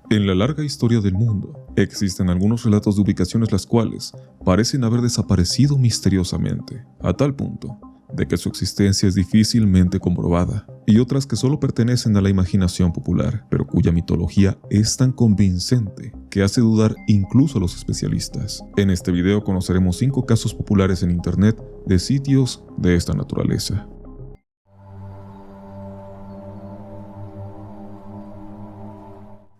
En la larga historia del mundo, existen algunos relatos de ubicaciones las cuales parecen haber desaparecido misteriosamente, a tal punto de que su existencia es difícilmente comprobada, y otras que solo pertenecen a la imaginación popular, pero cuya mitología es tan convincente que hace dudar incluso a los especialistas. En este video conoceremos 5 casos populares en internet de sitios de esta naturaleza.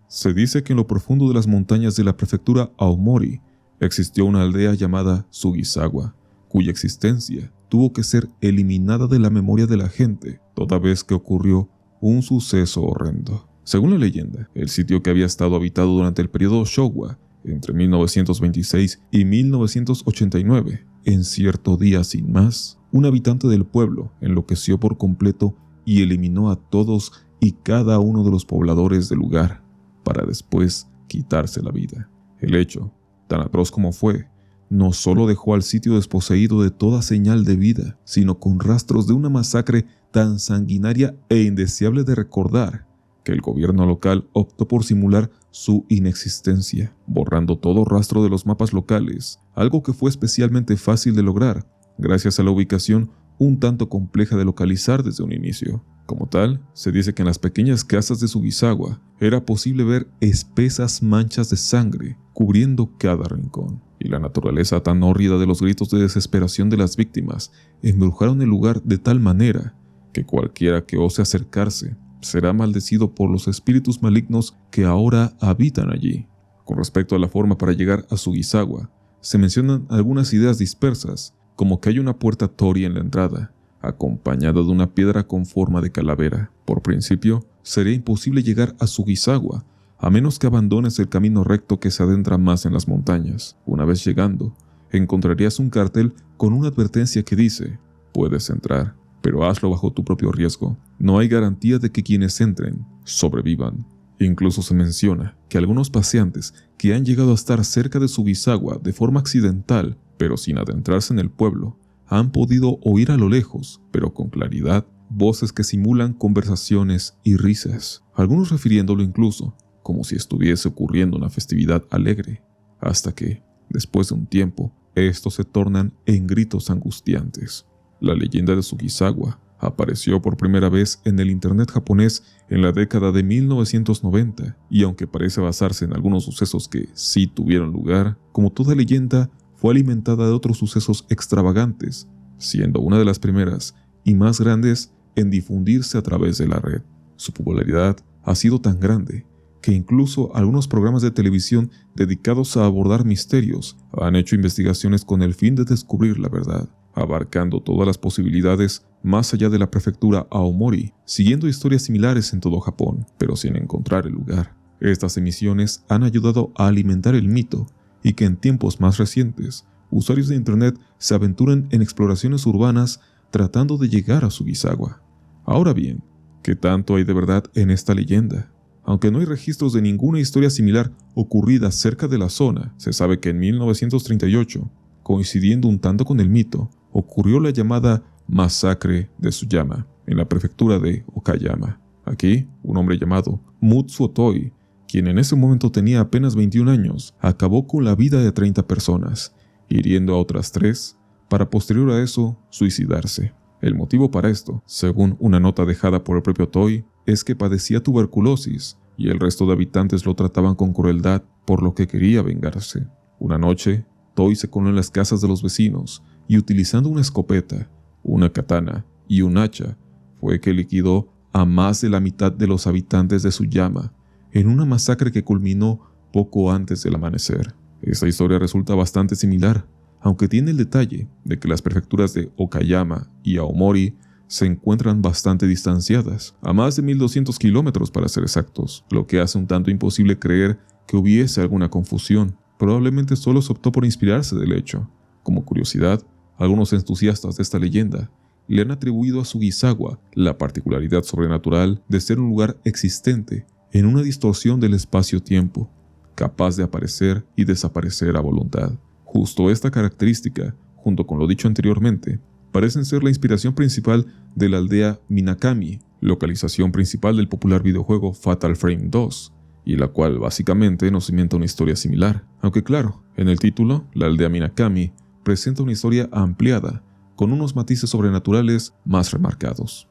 Se dice que en lo profundo de las montañas de la prefectura Aomori existió una aldea llamada Sugisawa, cuya existencia tuvo que ser eliminada de la memoria de la gente toda vez que ocurrió un suceso horrendo. Según la leyenda, el sitio que había estado habitado durante el periodo Showa, entre 1926 y 1989, en cierto día sin más, un habitante del pueblo enloqueció por completo y eliminó a todos y cada uno de los pobladores del lugar, para después quitarse la vida. El hecho, tan atroz como fue, no solo dejó al sitio desposeído de toda señal de vida, sino con rastros de una masacre tan sanguinaria e indeseable de recordar, que el gobierno local optó por simular su inexistencia, borrando todo rastro de los mapas locales, algo que fue especialmente fácil de lograr, gracias a la ubicación un tanto compleja de localizar desde un inicio. Como tal, se dice que en las pequeñas casas de Sugisawa era posible ver espesas manchas de sangre cubriendo cada rincón, y la naturaleza tan hórrida de los gritos de desesperación de las víctimas embrujaron el lugar de tal manera que cualquiera que ose acercarse será maldecido por los espíritus malignos que ahora habitan allí. Con respecto a la forma para llegar a Sugisawa, se mencionan algunas ideas dispersas, como que hay una puerta torii en la entrada, acompañada de una piedra con forma de calavera. Por principio, sería imposible llegar a Sugisawa, a menos que abandones el camino recto que se adentra más en las montañas. Una vez llegando, encontrarías un cartel con una advertencia que dice: puedes entrar, pero hazlo bajo tu propio riesgo. No hay garantía de que quienes entren sobrevivan. Incluso se menciona que algunos paseantes que han llegado a estar cerca de Sugisawa de forma accidental, pero sin adentrarse en el pueblo, han podido oír a lo lejos, pero con claridad, voces que simulan conversaciones y risas, algunos refiriéndolo incluso como si estuviese ocurriendo una festividad alegre, hasta que, después de un tiempo, estos se tornan en gritos angustiantes. La leyenda de Sugisawa apareció por primera vez en el internet japonés en la década de 1990, y aunque parece basarse en algunos sucesos que sí tuvieron lugar, como toda leyenda, fue alimentada de otros sucesos extravagantes, siendo una de las primeras y más grandes en difundirse a través de la red. Su popularidad ha sido tan grande que incluso algunos programas de televisión dedicados a abordar misterios han hecho investigaciones con el fin de descubrir la verdad, abarcando todas las posibilidades más allá de la prefectura Aomori, siguiendo historias similares en todo Japón, pero sin encontrar el lugar. Estas emisiones han ayudado a alimentar el mito, y que en tiempos más recientes, usuarios de internet se aventuran en exploraciones urbanas tratando de llegar a Sugisawa. Ahora bien, ¿qué tanto hay de verdad en esta leyenda? Aunque no hay registros de ninguna historia similar ocurrida cerca de la zona, se sabe que en 1938, coincidiendo un tanto con el mito, ocurrió la llamada Masacre de Tsuyama, en la prefectura de Okayama. Aquí, un hombre llamado Mutsu Otoi, quien en ese momento tenía apenas 21 años, acabó con la vida de 30 personas, hiriendo a otras 3, para posterior a eso suicidarse. El motivo para esto, según una nota dejada por el propio Otoi, es que padecía tuberculosis y el resto de habitantes lo trataban con crueldad, por lo que quería vengarse. Una noche, Otoi se coló en las casas de los vecinos y utilizando una escopeta, una katana y un hacha, fue que liquidó a más de la mitad de los habitantes de Tsuyama, en una masacre que culminó poco antes del amanecer. Esta historia resulta bastante similar, aunque tiene el detalle de que las prefecturas de Okayama y Aomori se encuentran bastante distanciadas, a más de 1200 kilómetros para ser exactos, lo que hace un tanto imposible creer que hubiese alguna confusión. Probablemente solo se optó por inspirarse del hecho. Como curiosidad, algunos entusiastas de esta leyenda le han atribuido a Sugisawa la particularidad sobrenatural de ser un lugar existente en una distorsión del espacio-tiempo, capaz de aparecer y desaparecer a voluntad. Justo esta característica, junto con lo dicho anteriormente, parecen ser la inspiración principal de la aldea Minakami, localización principal del popular videojuego Fatal Frame 2, y la cual básicamente nos inventa una historia similar. Aunque claro, en el título, la aldea Minakami presenta una historia ampliada, con unos matices sobrenaturales más remarcados.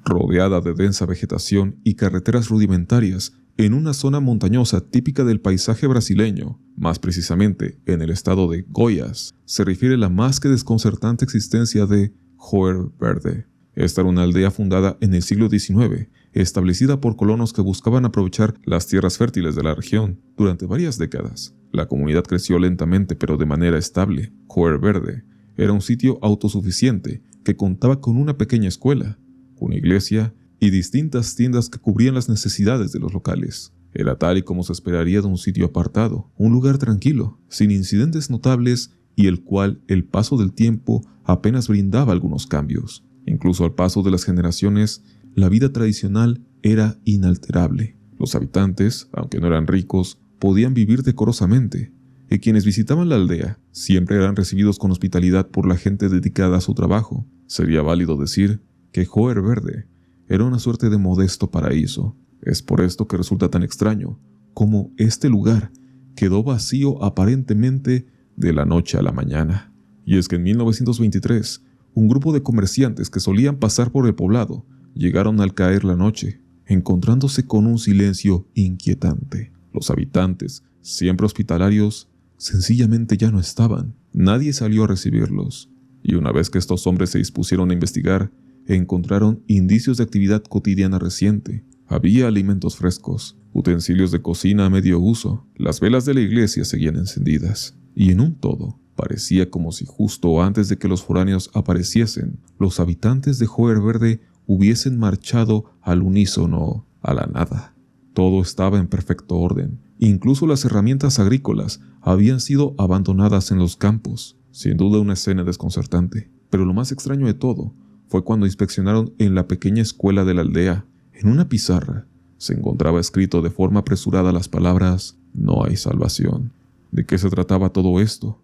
Rodeada de densa vegetación y carreteras rudimentarias, en una zona montañosa típica del paisaje brasileño, más precisamente en el estado de Goiás, se refiere la más que desconcertante existencia de Joer Verde. Esta era una aldea fundada en el siglo XIX, establecida por colonos que buscaban aprovechar las tierras fértiles de la región. Durante varias décadas, la comunidad creció lentamente pero de manera estable. Joer Verde era un sitio autosuficiente que contaba con una pequeña escuela, una iglesia y distintas tiendas que cubrían las necesidades de los locales. Era tal y como se esperaría de un sitio apartado, un lugar tranquilo, sin incidentes notables y el cual el paso del tiempo apenas brindaba algunos cambios. Incluso al paso de las generaciones, la vida tradicional era inalterable. Los habitantes, aunque no eran ricos, podían vivir decorosamente, y quienes visitaban la aldea siempre eran recibidos con hospitalidad por la gente dedicada a su trabajo. Sería válido decir que Joer Verde era una suerte de modesto paraíso. Es por esto que resulta tan extraño cómo este lugar quedó vacío aparentemente de la noche a la mañana. Y es que en 1923, un grupo de comerciantes que solían pasar por el poblado llegaron al caer la noche, encontrándose con un silencio inquietante. Los habitantes, siempre hospitalarios, sencillamente ya no estaban. Nadie salió a recibirlos. Y una vez que estos hombres se dispusieron a investigar, encontraron indicios de actividad cotidiana reciente. Había alimentos frescos, utensilios de cocina a medio uso, las velas de la iglesia seguían encendidas, y en un todo, parecía como si justo antes de que los foráneos apareciesen, los habitantes de Joer Verde hubiesen marchado al unísono a la nada. Todo estaba en perfecto orden, incluso las herramientas agrícolas habían sido abandonadas en los campos. Sin duda una escena desconcertante, pero lo más extraño de todo fue cuando inspeccionaron en la pequeña escuela de la aldea. En una pizarra se encontraba escrito de forma apresurada las palabras «No hay salvación». ¿De qué se trataba todo esto?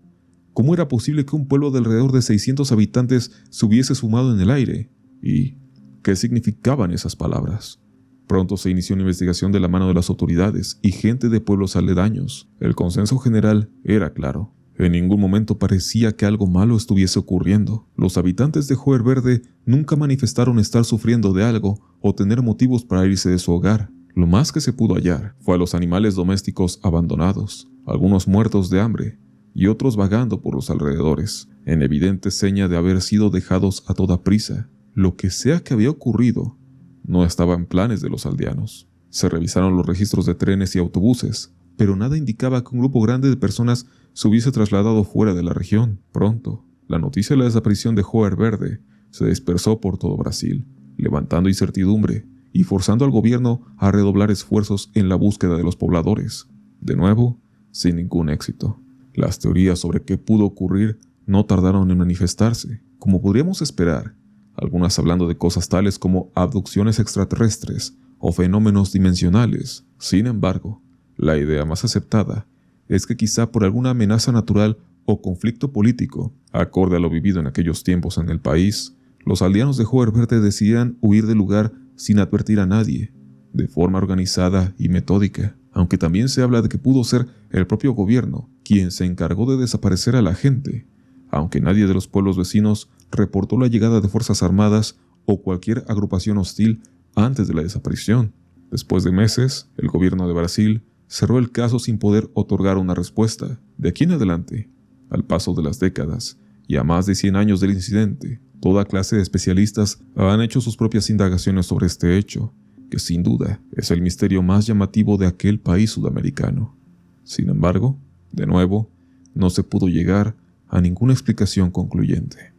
¿Cómo era posible que un pueblo de alrededor de 600 habitantes se hubiese sumado en el aire? ¿Y qué significaban esas palabras? Pronto se inició una investigación de la mano de las autoridades y gente de pueblos aledaños. El consenso general era claro. En ningún momento parecía que algo malo estuviese ocurriendo. Los habitantes de Joer Verde nunca manifestaron estar sufriendo de algo o tener motivos para irse de su hogar. Lo más que se pudo hallar fue a los animales domésticos abandonados, algunos muertos de hambre y otros vagando por los alrededores, en evidente seña de haber sido dejados a toda prisa. Lo que sea que había ocurrido no estaba en planes de los aldeanos. Se revisaron los registros de trenes y autobuses, pero nada indicaba que un grupo grande de personas se hubiese trasladado fuera de la región. Pronto, la noticia de la desaparición de Joer Verde se dispersó por todo Brasil, levantando incertidumbre y forzando al gobierno a redoblar esfuerzos en la búsqueda de los pobladores. De nuevo, sin ningún éxito. Las teorías sobre qué pudo ocurrir no tardaron en manifestarse, como podríamos esperar, algunas hablando de cosas tales como abducciones extraterrestres o fenómenos dimensionales. Sin embargo, la idea más aceptada es que quizá por alguna amenaza natural o conflicto político, acorde a lo vivido en aquellos tiempos en el país, los aldeanos de Joer Verde decidieran huir del lugar sin advertir a nadie, de forma organizada y metódica, aunque también se habla de que pudo ser el propio gobierno quien se encargó de desaparecer a la gente, aunque nadie de los pueblos vecinos reportó la llegada de fuerzas armadas o cualquier agrupación hostil antes de la desaparición. Después de meses, el gobierno de Brasil cerró el caso sin poder otorgar una respuesta. De aquí en adelante, al paso de las décadas y a más de 100 años del incidente, toda clase de especialistas han hecho sus propias indagaciones sobre este hecho, que sin duda es el misterio más llamativo de aquel país sudamericano. Sin embargo, de nuevo, no se pudo llegar a ninguna explicación concluyente.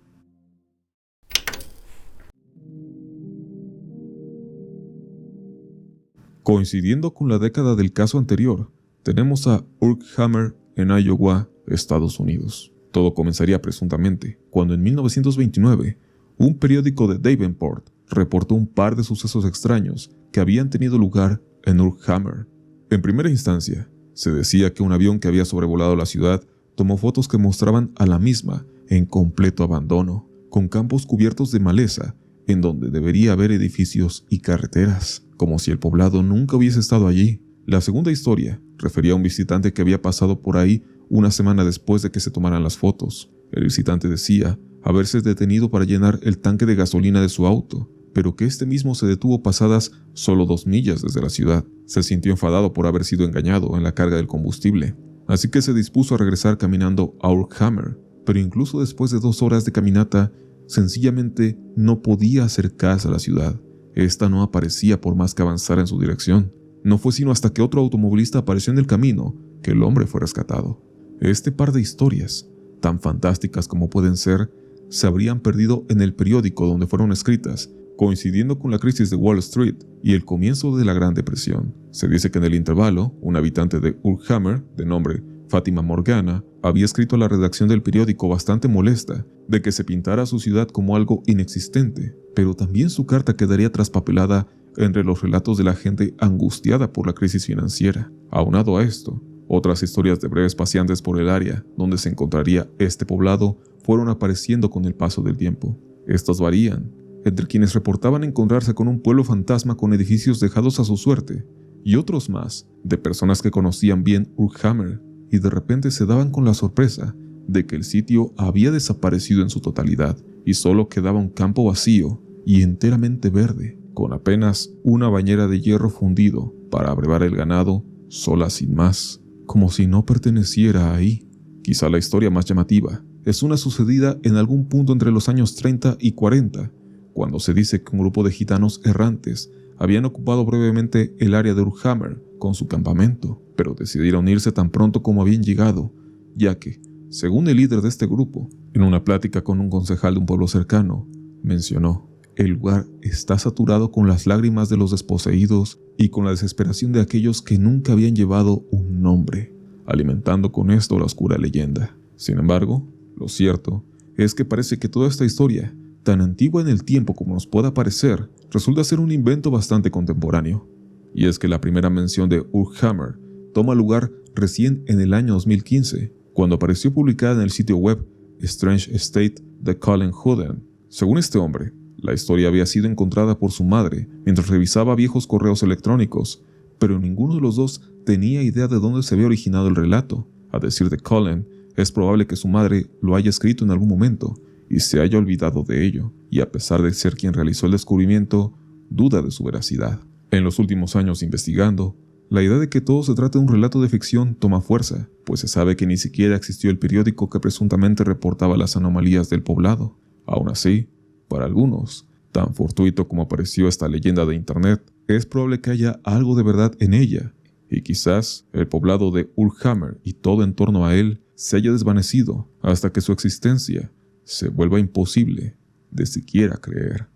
Coincidiendo con la década del caso anterior, tenemos a Urkhammer en Iowa, Estados Unidos. Todo comenzaría presuntamente cuando en 1929 un periódico de Davenport reportó un par de sucesos extraños que habían tenido lugar en Urkhammer. En primera instancia, se decía que un avión que había sobrevolado la ciudad tomó fotos que mostraban a la misma en completo abandono, con campos cubiertos de maleza en donde debería haber edificios y carreteras, como si el poblado nunca hubiese estado allí. La segunda historia refería a un visitante que había pasado por ahí una semana después de que se tomaran las fotos. El visitante decía haberse detenido para llenar el tanque de gasolina de su auto, pero que este mismo se detuvo pasadas solo 2 millas desde la ciudad. Se sintió enfadado por haber sido engañado en la carga del combustible, así que se dispuso a regresar caminando a Urkhammer, pero incluso después de 2 horas de caminata, sencillamente no podía acercarse a la ciudad. Esta no aparecía por más que avanzara en su dirección. No fue sino hasta que otro automovilista apareció en el camino que el hombre fue rescatado. Este par de historias, tan fantásticas como pueden ser, se habrían perdido en el periódico donde fueron escritas, coincidiendo con la crisis de Wall Street y el comienzo de la Gran Depresión. Se dice que en el intervalo, un habitante de Urkhammer, de nombre Fátima Morgana, había escrito a la redacción del periódico bastante molesta de que se pintara su ciudad como algo inexistente, pero también su carta quedaría traspapelada entre los relatos de la gente angustiada por la crisis financiera. Aunado a esto, otras historias de breves paseantes por el área donde se encontraría este poblado fueron apareciendo con el paso del tiempo. Estos varían entre quienes reportaban encontrarse con un pueblo fantasma con edificios dejados a su suerte, y otros más de personas que conocían bien Urkhammer y de repente se daban con la sorpresa de que el sitio había desaparecido en su totalidad y solo quedaba un campo vacío y enteramente verde, con apenas una bañera de hierro fundido para abrevar el ganado, sola sin más, como si no perteneciera ahí. Quizá la historia más llamativa es una sucedida en algún punto entre los años 30 y 40, cuando se dice que un grupo de gitanos errantes habían ocupado brevemente el área de Urkhammer con su campamento, pero decidieron irse tan pronto como habían llegado, ya que, según el líder de este grupo, en una plática con un concejal de un pueblo cercano, mencionó: el lugar está saturado con las lágrimas de los desposeídos y con la desesperación de aquellos que nunca habían llevado un nombre, alimentando con esto la oscura leyenda. Sin embargo, lo cierto es que parece que toda esta historia, tan antigua en el tiempo como nos pueda parecer, resulta ser un invento bastante contemporáneo. Y es que la primera mención de Urkhammer toma lugar recién en el año 2015, cuando apareció publicada en el sitio web Strange State de Colin Hooden. Según este hombre, la historia había sido encontrada por su madre mientras revisaba viejos correos electrónicos, pero ninguno de los dos tenía idea de dónde se había originado el relato. A decir de Colin, es probable que su madre lo haya escrito en algún momento y se haya olvidado de ello, y a pesar de ser quien realizó el descubrimiento, duda de su veracidad. En los últimos años investigando, la idea de que todo se trata de un relato de ficción toma fuerza, pues se sabe que ni siquiera existió el periódico que presuntamente reportaba las anomalías del poblado. Aún así, para algunos, tan fortuito como apareció esta leyenda de internet, es probable que haya algo de verdad en ella, y quizás el poblado de Urkhammer y todo en torno a él se haya desvanecido hasta que su existencia se vuelva imposible de siquiera creer.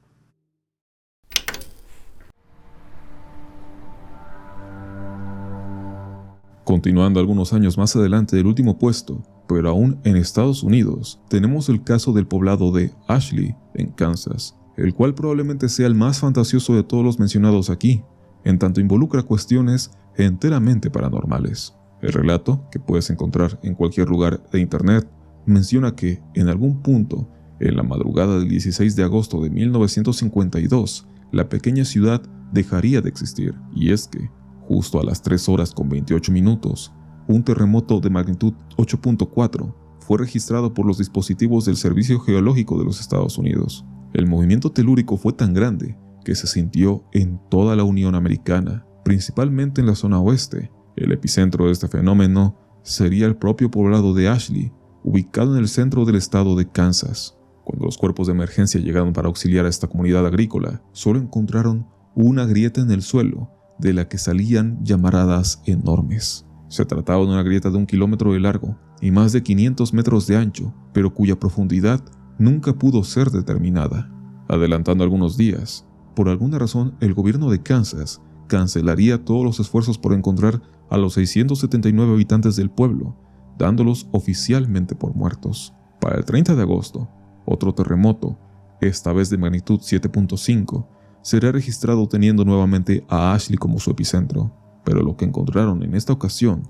Continuando algunos años más adelante del último puesto, pero aún en Estados Unidos, tenemos el caso del poblado de Ashley, en Kansas, el cual probablemente sea el más fantasioso de todos los mencionados aquí, en tanto involucra cuestiones enteramente paranormales. El relato, que puedes encontrar en cualquier lugar de internet, menciona que, en algún punto, en la madrugada del 16 de agosto de 1952, la pequeña ciudad dejaría de existir, y es que, justo a las 3 horas con 28 minutos, un terremoto de magnitud 8.4 fue registrado por los dispositivos del Servicio Geológico de los Estados Unidos. El movimiento telúrico fue tan grande que se sintió en toda la Unión Americana, principalmente en la zona oeste. El epicentro de este fenómeno sería el propio poblado de Ashley, ubicado en el centro del estado de Kansas. Cuando los cuerpos de emergencia llegaron para auxiliar a esta comunidad agrícola, solo encontraron una grieta en el suelo, de la que salían llamaradas enormes. Se trataba de una grieta de 1 kilómetro de largo y más de 500 metros de ancho, pero cuya profundidad nunca pudo ser determinada. Adelantando algunos días, por alguna razón el gobierno de Kansas cancelaría todos los esfuerzos por encontrar a los 679 habitantes del pueblo, dándolos oficialmente por muertos. Para el 30 de agosto, otro terremoto, esta vez de magnitud 7.5, será registrado teniendo nuevamente a Ashley como su epicentro, pero lo que encontraron en esta ocasión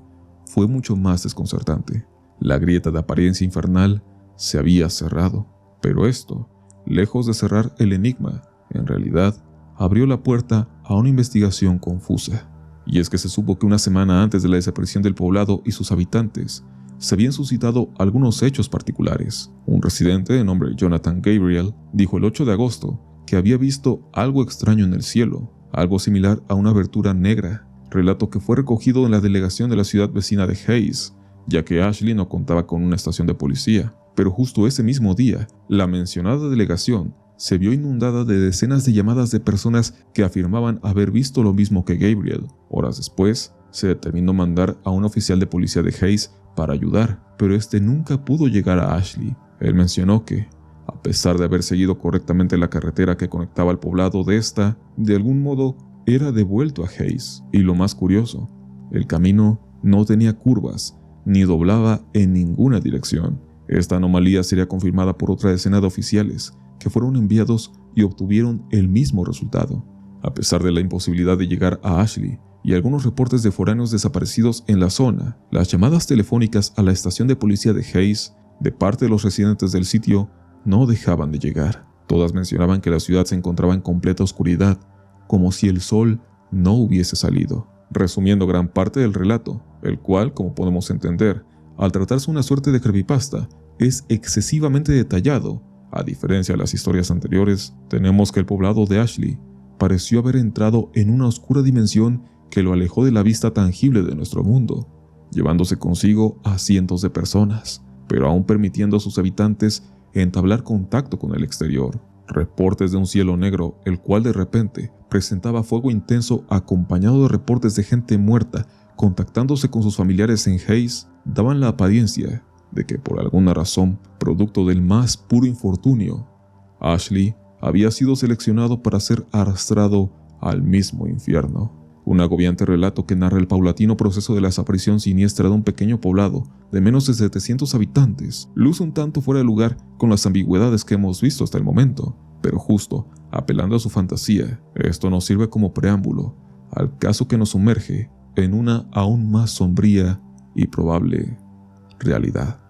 fue mucho más desconcertante. La grieta de apariencia infernal se había cerrado, pero esto lejos de cerrar el enigma, en realidad abrió la puerta a una investigación confusa. Y es que se supo que una semana antes de la desaparición del poblado y sus habitantes, se habían suscitado algunos hechos particulares. Un residente de nombre Jonathan Gabriel dijo el 8 de agosto que había visto algo extraño en el cielo, algo similar a una abertura negra, relato que fue recogido en la delegación de la ciudad vecina de Hayes, ya que Ashley no contaba con una estación de policía. Pero justo ese mismo día, la mencionada delegación se vio inundada de decenas de llamadas de personas que afirmaban haber visto lo mismo que Gabriel. Horas después, se determinó mandar a un oficial de policía de Hayes para ayudar, pero este nunca pudo llegar a Ashley. Él mencionó que, a pesar de haber seguido correctamente la carretera que conectaba al poblado de esta, de algún modo era devuelto a Hayes. Y lo más curioso, el camino no tenía curvas, ni doblaba en ninguna dirección. Esta anomalía sería confirmada por otra decena de oficiales que fueron enviados y obtuvieron el mismo resultado. A pesar de la imposibilidad de llegar a Ashley y algunos reportes de foráneos desaparecidos en la zona, las llamadas telefónicas a la estación de policía de Hayes de parte de los residentes del sitio no dejaban de llegar. Todas mencionaban que la ciudad se encontraba en completa oscuridad, como si el sol no hubiese salido. Resumiendo gran parte del relato, el cual, como podemos entender, al tratarse una suerte de creepypasta, es excesivamente detallado. A diferencia de las historias anteriores, tenemos que el poblado de Ashley pareció haber entrado en una oscura dimensión que lo alejó de la vista tangible de nuestro mundo, llevándose consigo a cientos de personas, pero aún permitiendo a sus habitantes entablar contacto con el exterior. Reportes de un cielo negro, el cual de repente presentaba fuego intenso acompañado de reportes de gente muerta contactándose con sus familiares en Hayes, daban la apariencia de que por alguna razón, producto del más puro infortunio, Ashley había sido seleccionado para ser arrastrado al mismo infierno. Un agobiante relato que narra el paulatino proceso de la desaparición siniestra de un pequeño poblado de menos de 700 habitantes luce un tanto fuera de lugar con las ambigüedades que hemos visto hasta el momento, pero justo apelando a su fantasía, esto nos sirve como preámbulo al caso que nos sumerge en una aún más sombría y probable realidad.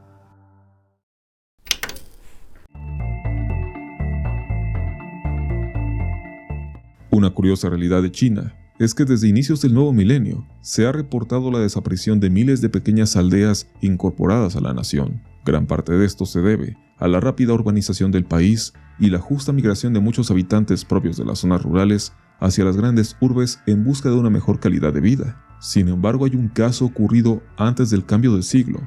Una curiosa realidad de China es que desde inicios del nuevo milenio se ha reportado la desaparición de miles de pequeñas aldeas incorporadas a la nación. Gran parte de esto se debe a la rápida urbanización del país y la justa migración de muchos habitantes propios de las zonas rurales hacia las grandes urbes en busca de una mejor calidad de vida. Sin embargo, hay un caso ocurrido antes del cambio de siglo,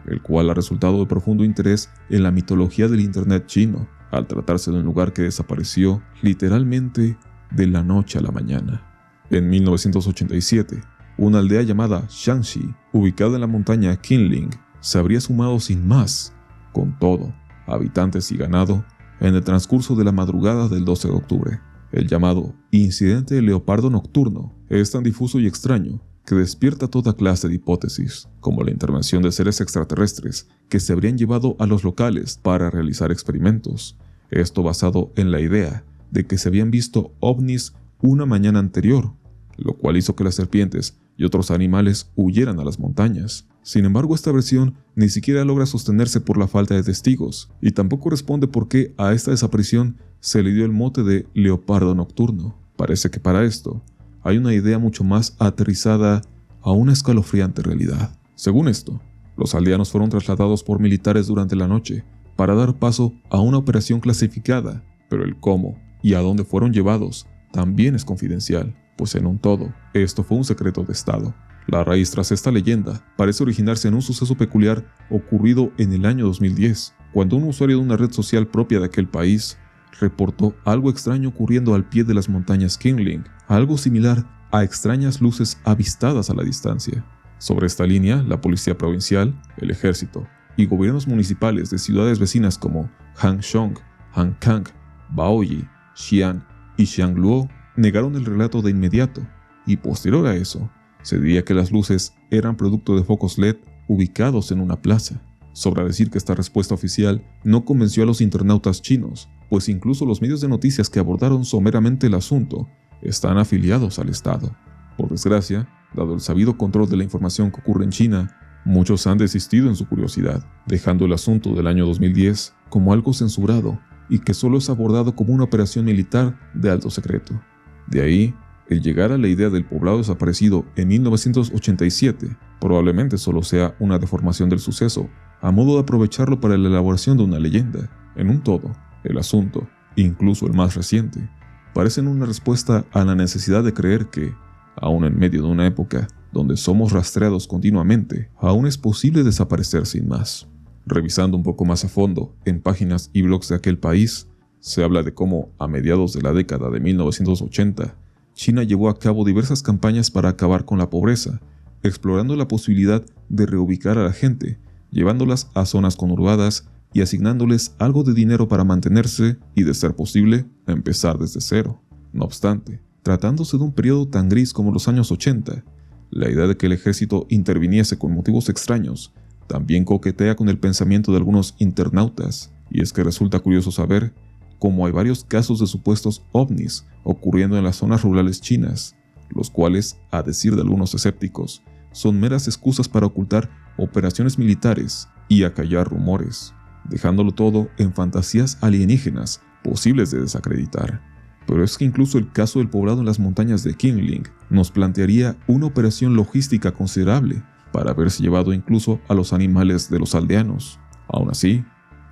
el cual ha resultado de profundo interés en la mitología del Internet chino, al tratarse de un lugar que desapareció literalmente de la noche a la mañana. En 1987, una aldea llamada Shanxi, ubicada en la montaña Qinling, se habría sumado sin más, con todo, habitantes y ganado, en el transcurso de la madrugada del 12 de octubre. El llamado incidente del leopardo nocturno es tan difuso y extraño que despierta toda clase de hipótesis, como la intervención de seres extraterrestres que se habrían llevado a los locales para realizar experimentos. Esto basado en la idea de que se habían visto ovnis una mañana anterior, lo cual hizo que las serpientes y otros animales huyeran a las montañas. Sin embargo, esta versión ni siquiera logra sostenerse por la falta de testigos, y tampoco responde por qué a esta desaparición se le dio el mote de leopardo nocturno. Parece que para esto hay una idea mucho más aterrizada a una escalofriante realidad. Según esto, los aldeanos fueron trasladados por militares durante la noche para dar paso a una operación clasificada, pero el cómo y a dónde fueron llevados también es confidencial, pues en un todo, esto fue un secreto de Estado. La raíz tras esta leyenda parece originarse en un suceso peculiar ocurrido en el año 2010, cuando un usuario de una red social propia de aquel país reportó algo extraño ocurriendo al pie de las montañas Qinling, algo similar a extrañas luces avistadas a la distancia. Sobre esta línea, la policía provincial, el ejército y gobiernos municipales de ciudades vecinas como Hangzhou, Hankang, Baoyi, Xi'an y Xiangluo negaron el relato de inmediato, y posterior a eso, se diría que las luces eran producto de focos LED ubicados en una plaza. Sobra decir que esta respuesta oficial no convenció a los internautas chinos, pues incluso los medios de noticias que abordaron someramente el asunto están afiliados al Estado. Por desgracia, dado el sabido control de la información que ocurre en China, muchos han desistido en su curiosidad, dejando el asunto del año 2010 como algo censurado y que solo es abordado como una operación militar de alto secreto. De ahí, el llegar a la idea del poblado desaparecido en 1987 probablemente solo sea una deformación del suceso, a modo de aprovecharlo para la elaboración de una leyenda. En un todo, el asunto, incluso el más reciente, parecen una respuesta a la necesidad de creer que, aun en medio de una época donde somos rastreados continuamente, aún es posible desaparecer sin más. Revisando un poco más a fondo en páginas y blogs de aquel país, se habla de cómo, a mediados de la década de 1980, China llevó a cabo diversas campañas para acabar con la pobreza, explorando la posibilidad de reubicar a la gente, llevándolas a zonas conurbadas y asignándoles algo de dinero para mantenerse y, de ser posible, empezar desde cero. No obstante, tratándose de un periodo tan gris como los años 80, la idea de que el ejército interviniese con motivos extraños también coquetea con el pensamiento de algunos internautas, y es que resulta curioso saber cómo hay varios casos de supuestos ovnis ocurriendo en las zonas rurales chinas, los cuales, a decir de algunos escépticos, son meras excusas para ocultar operaciones militares y acallar rumores, dejándolo todo en fantasías alienígenas posibles de desacreditar. Pero es que incluso el caso del poblado en las montañas de Qingling nos plantearía una operación logística considerable para haberse llevado incluso a los animales de los aldeanos. Aún así,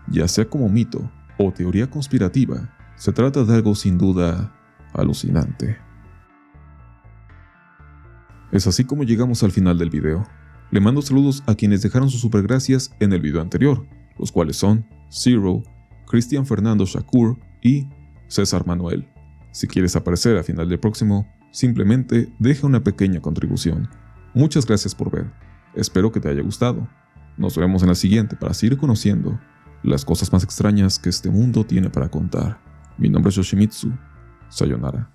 ya sea como mito o teoría conspirativa, se trata de algo sin duda alucinante. Es así como llegamos al final del video. Le mando saludos a quienes dejaron sus supergracias en el video anterior, los cuales son Zero, Cristian Fernando Shakur y César Manuel. Si quieres aparecer al final del próximo, simplemente deja una pequeña contribución. Muchas gracias por ver. Espero que te haya gustado. Nos vemos en la siguiente para seguir conociendo las cosas más extrañas que este mundo tiene para contar. Mi nombre es Yoshimitsu. Sayonara.